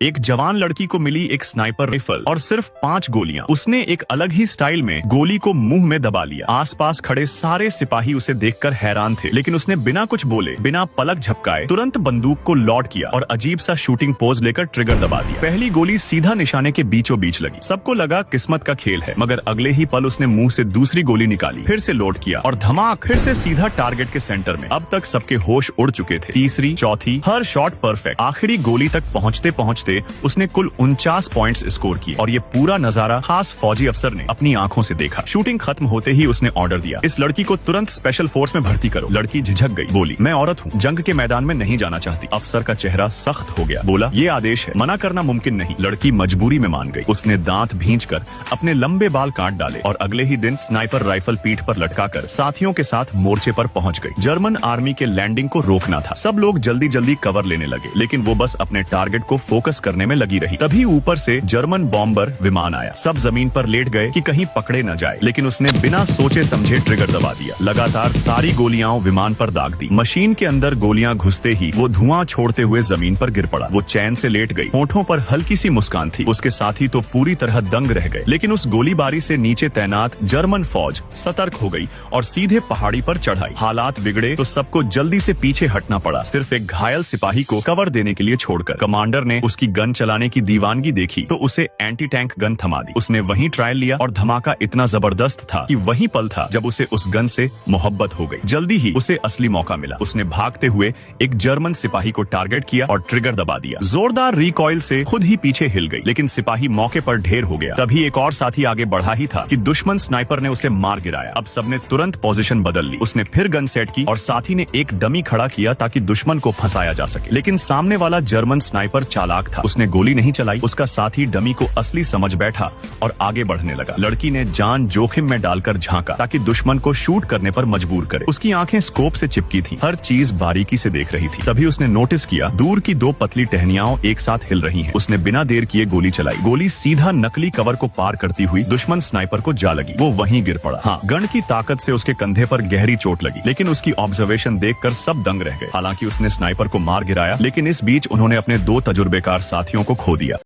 एक जवान लड़की को मिली एक स्नाइपर राइफल और सिर्फ 5 गोलियां। उसने एक अलग ही स्टाइल में गोली को मुंह में दबा लिया। आसपास खड़े सारे सिपाही उसे देखकर हैरान थे, लेकिन उसने बिना कुछ बोले, बिना पलक झपकाए तुरंत बंदूक को लॉड किया और अजीब सा शूटिंग पोज लेकर ट्रिगर दबा दिया। पहली गोली सीधा निशाने के बीचों बीच लगी। सबको लगा किस्मत का खेल है, मगर अगले ही पल उसने मुंह से दूसरी गोली निकाली, फिर से लोड किया और धमाक, फिर से सीधा टारगेट के सेंटर में। अब तक सबके होश उड़ चुके थे। तीसरी, चौथी, हर शॉट परफेक्ट। आखिरी गोली तक पहुंचते पहुंचते उसने कुल 49 पॉइंट्स स्कोर किए और ये पूरा नजारा खास फौजी अफसर ने अपनी आंखों से देखा। शूटिंग खत्म होते ही उसने ऑर्डर दिया, इस लड़की को तुरंत स्पेशल फोर्स में भर्ती करो। लड़की झिझक गई, बोली, मैं औरत हूँ, जंग के मैदान में नहीं जाना चाहती। अफसर का चेहरा सख्त हो गया, बोला, ये आदेश है, मना करना मुमकिन नहीं। लड़की मजबूरी में मान गई। उसने दांत भींचकर अपने लंबे बाल काट डाले और अगले ही दिन स्नाइपर राइफल पीठ पर लटकाकर साथियों के साथ मोर्चे पर पहुंच गई। जर्मन आर्मी के लैंडिंग को रोकना था। सब लोग जल्दी जल्दी कवर लेने लगे, लेकिन वो बस अपने टारगेट को फोकस करने में लगी रही। तभी ऊपर से जर्मन बॉम्बर विमान आया। सब जमीन पर लेट गए कि कहीं पकड़े न जाए, लेकिन उसने बिना सोचे समझे ट्रिगर दबा दिया। लगातार सारी गोलियां विमान पर दाग दी। मशीन के अंदर गोलियां घुसते ही वो धुआं छोड़ते हुए जमीन पर गिर पड़ा। वो चैन से लेट गई। होठों पर हल्की सी मुस्कान थी। उसके साथी तो पूरी तरह दंग रह गए, लेकिन उस गोलीबारी से नीचे तैनात जर्मन फौज सतर्क हो गई और सीधे पहाड़ी पर चढ़ाई। हालात बिगड़े तो सबको जल्दी से पीछे हटना पड़ा, सिर्फ एक घायल सिपाही को कवर देने के लिए छोड़कर। कमांडर ने उसकी गन चलाने की दीवानगी देखी तो उसे एंटी टैंक गन थमा दी। उसने वहीं ट्रायल लिया और धमाका इतना जबरदस्त था कि वही पल था जब उसे उस गन से मोहब्बत हो गई। जल्दी ही उसे असली मौका मिला। उसने भागते हुए एक जर्मन सिपाही को टारगेट किया और ट्रिगर दबा दिया। जोरदार रिकॉइल से खुद ही पीछे हिल गई, लेकिन सिपाही मौके पर ढेर हो गया। तभी एक और साथी आगे बढ़ा ही था कि दुश्मन स्नाइपर ने उसे मार गिराया। अब सबने तुरंत पोजीशन बदल ली। उसने फिर गन सेट की और साथी ने एक डमी खड़ा किया ताकि दुश्मन को फंसाया जा सके, लेकिन सामने वाला जर्मन स्नाइपर चालाक था। उसने गोली नहीं चलाई। उसका साथी डमी को असली समझ बैठा और आगे बढ़ने लगा। लड़की ने जान जोखिम में डालकर झांका ताकि दुश्मन को शूट करने पर मजबूर करे। उसकी आंखें स्कोप से चिपकी थीं, हर चीज बारीकी से देख रही थी। तभी उसने नोटिस किया दूर की 2 पतली टहनियां एक साथ हिल रही हैं। उसने बिना देर किए गोली चलाई। गोली सीधा नकली कवर को पार करती हुई दुश्मन स्नाइपर को जा लगी। वो वहीं गिर पड़ा। हाँ, गन की ताकत से उसके कंधे पर गहरी चोट लगी, लेकिन उसकी ऑब्जर्वेशन देखकर सब दंग रह गए। हालांकि उसने स्नाइपर को मार गिराया, लेकिन इस बीच उन्होंने अपने 2 तजुर्बेकार साथियों को खो दिया।